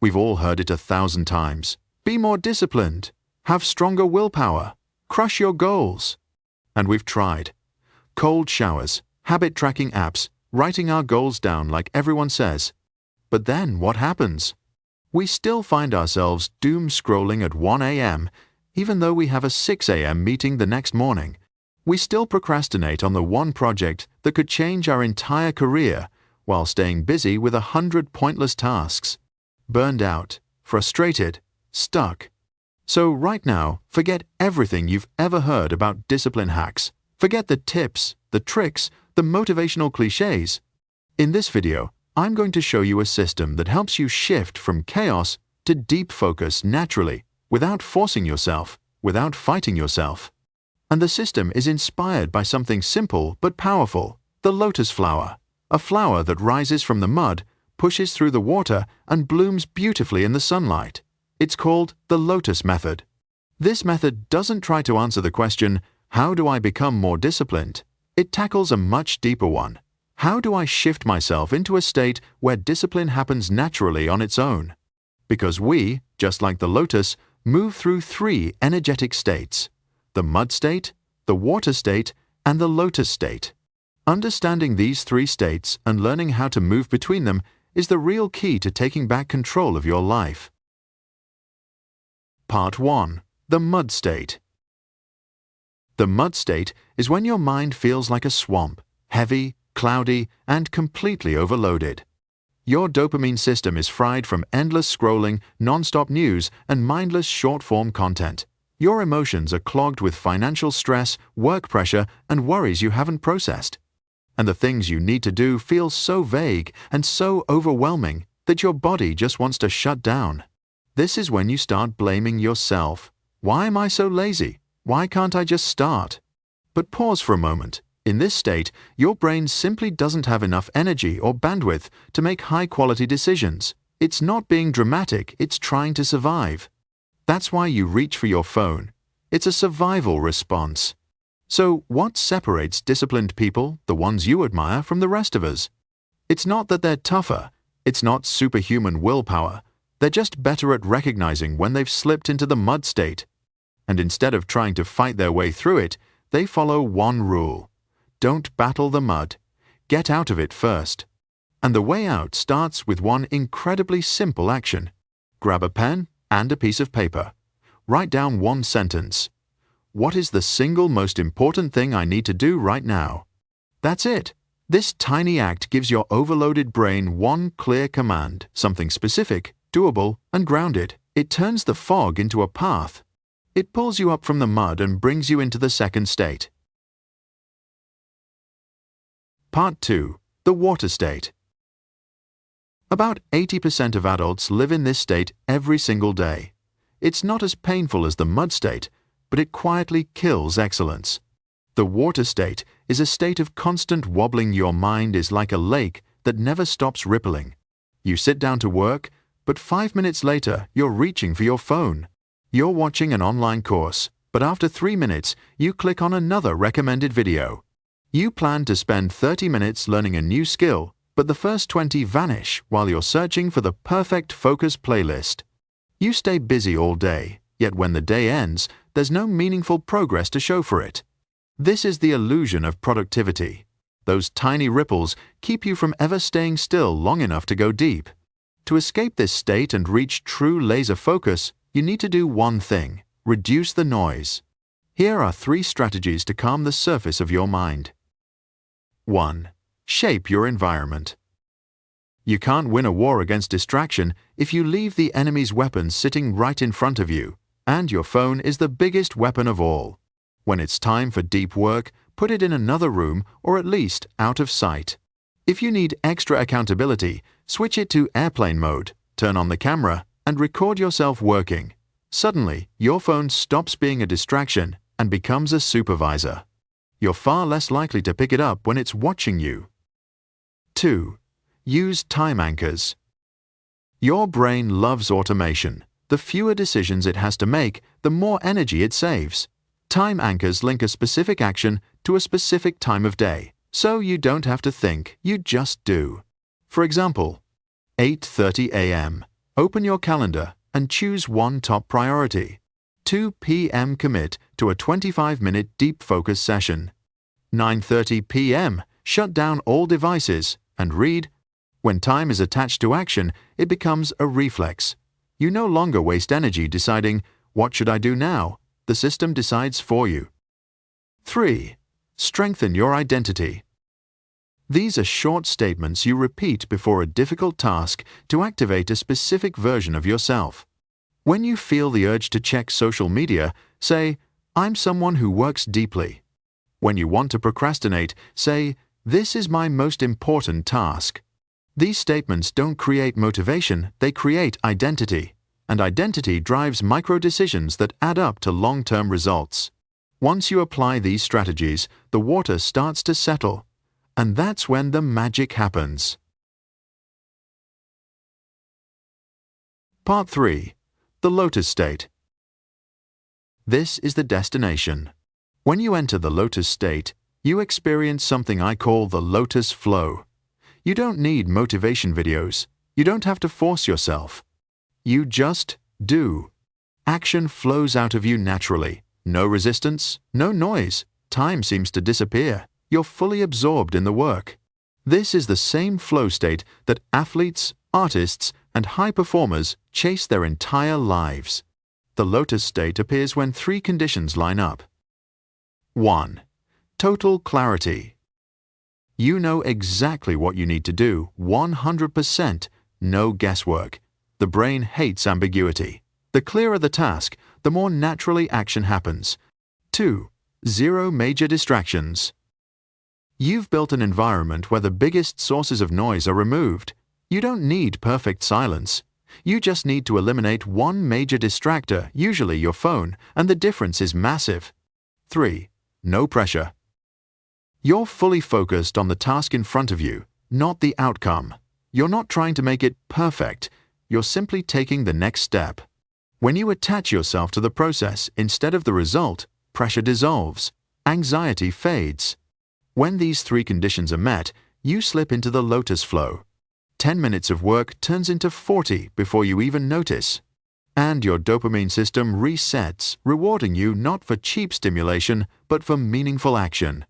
We've all heard it 1,000 times. Be more disciplined. Have stronger willpower. Crush your goals. And we've tried. Cold showers, habit tracking apps, writing our goals down like everyone says. But then what happens? We still find ourselves doom scrolling at 1 a.m., even though we have a 6 a.m. meeting the next morning. We still procrastinate on the one project that could change our entire career while staying busy with 100 pointless tasks. Burned out, frustrated, stuck. So right now, forget everything you've ever heard about discipline hacks. Forget the tips, the tricks, the motivational cliches. In this video, I'm going to show you a system that helps you shift from chaos to deep focus naturally, without forcing yourself, without fighting yourself. And the system is inspired by something simple but powerful, the lotus flower, a flower that rises from the mud, pushes through the water, and blooms beautifully in the sunlight. It's called the Lotus Method. This method doesn't try to answer the question, how do I become more disciplined? It tackles a much deeper one. How do I shift myself into a state where discipline happens naturally on its own? Because we, just like the lotus, move through 3 energetic states: the mud state, the water state, and the lotus state. Understanding these 3 states and learning how to move between them is the real key to taking back control of your life. Part 1. The mud state. The mud state is when your mind feels like a swamp, heavy, cloudy, and completely overloaded. Your dopamine system is fried from endless scrolling, non-stop news, and mindless short-form content. Your emotions are clogged with financial stress, work pressure, and worries you haven't processed. And the things you need to do feel so vague and so overwhelming that your body just wants to shut down. This is when you start blaming yourself. Why am I so lazy? Why can't I just start? But pause for a moment. In this state, your brain simply doesn't have enough energy or bandwidth to make high-quality decisions. It's not being dramatic, it's trying to survive. That's why you reach for your phone. It's a survival response. So what separates disciplined people, the ones you admire, from the rest of us? It's not that they're tougher. It's not superhuman willpower. They're just better at recognizing when they've slipped into the mud state. And instead of trying to fight their way through it, they follow one rule. Don't battle the mud. Get out of it first. And the way out starts with one incredibly simple action. Grab a pen and a piece of paper. Write down one sentence. What is the single most important thing I need to do right now? That's it. This tiny act gives your overloaded brain one clear command, something specific, doable, and grounded. It turns the fog into a path. It pulls you up from the mud and brings you into the second state. Part 2. The water state. About 80% of adults live in this state every single day. It's not as painful as the mud state, but it quietly kills excellence. The water state is a state of constant wobbling. Your mind is like a lake that never stops rippling. You sit down to work, but 5 minutes later you're reaching for your phone. You're watching an online course, but after 3 minutes you click on another recommended video. You plan to spend 30 minutes learning a new skill, but the first 20 vanish while you're searching for the perfect focus playlist. You stay busy all day, yet when the day ends, there's no meaningful progress to show for it. This is the illusion of productivity. Those tiny ripples keep you from ever staying still long enough to go deep. To escape this state and reach true laser focus, you need to do one thing: reduce the noise. Here are 3 strategies to calm the surface of your mind. 1. Shape your environment. You can't win a war against distraction if you leave the enemy's weapons sitting right in front of you, and your phone is the biggest weapon of all. When it's time for deep work, put it in another room or at least out of sight. If you need extra accountability, switch it to airplane mode, turn on the camera, and record yourself working. Suddenly, your phone stops being a distraction and becomes a supervisor. You're far less likely to pick it up when it's watching you. 2. Use time anchors. Your brain loves automation. The fewer decisions it has to make, the more energy it saves. Time anchors link a specific action to a specific time of day, so you don't have to think, you just do. For example, 8:30 a.m. Open your calendar and choose one top priority. 2 p.m. commit to a 25-minute deep focus session. 9:30 p.m. shut down all devices and read. When time is attached to action, it becomes a reflex. You no longer waste energy deciding, what should I do now? The system decides for you. 3. Strengthen your identity. These are short statements you repeat before a difficult task to activate a specific version of yourself. When you feel the urge to check social media, say, I'm someone who works deeply. When you want to procrastinate, say, this is my most important task. These statements don't create motivation, they create identity. And identity drives micro-decisions that add up to long-term results. Once you apply these strategies, the water starts to settle. And that's when the magic happens. Part 3. The Lotus State. This is the destination. When you enter the Lotus State, you experience something I call the Lotus Flow. You don't need motivation videos. You don't have to force yourself. You just do. Action flows out of you naturally. No resistance, no noise. Time seems to disappear. You're fully absorbed in the work. This is the same flow state that athletes, artists, and high performers chase their entire lives. The Lotus State appears when 3 conditions line up. 1. Total clarity. You know exactly what you need to do, 100%, no guesswork. The brain hates ambiguity. The clearer the task, the more naturally action happens. 2. Zero major distractions. You've built an environment where the biggest sources of noise are removed. You don't need perfect silence. You just need to eliminate one major distractor, usually your phone, and the difference is massive. 3. No pressure. You're fully focused on the task in front of you, not the outcome. You're not trying to make it perfect. You're simply taking the next step. When you attach yourself to the process instead of the result, pressure dissolves. Anxiety fades. When these 3 conditions are met, you slip into the Lotus Flow. 10 minutes of work turns into 40 before you even notice. And your dopamine system resets, rewarding you not for cheap stimulation, but for meaningful action.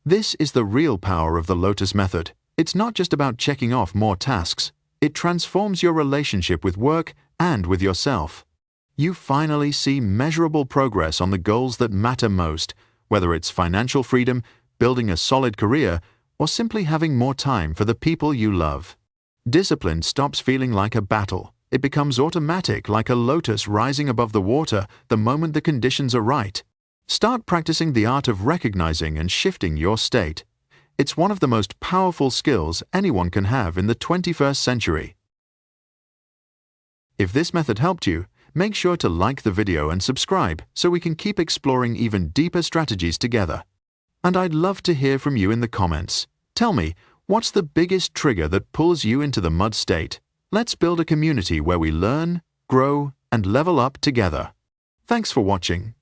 This is the real power of the Lotus Method. It's not just about checking off more tasks. It transforms your relationship with work and with yourself. You finally see measurable progress on the goals that matter most, whether it's financial freedom, building a solid career, or simply having more time for the people you love. Discipline stops feeling like a battle. It becomes automatic, like a lotus rising above the water the moment the conditions are right. Start practicing the art of recognizing and shifting your state. It's one of the most powerful skills anyone can have in the 21st century. If this method helped you, make sure to like the video and subscribe so we can keep exploring even deeper strategies together. And I'd love to hear from you in the comments. Tell me, what's the biggest trigger that pulls you into the mud state? Let's build a community where we learn, grow, and level up together. Thanks for watching.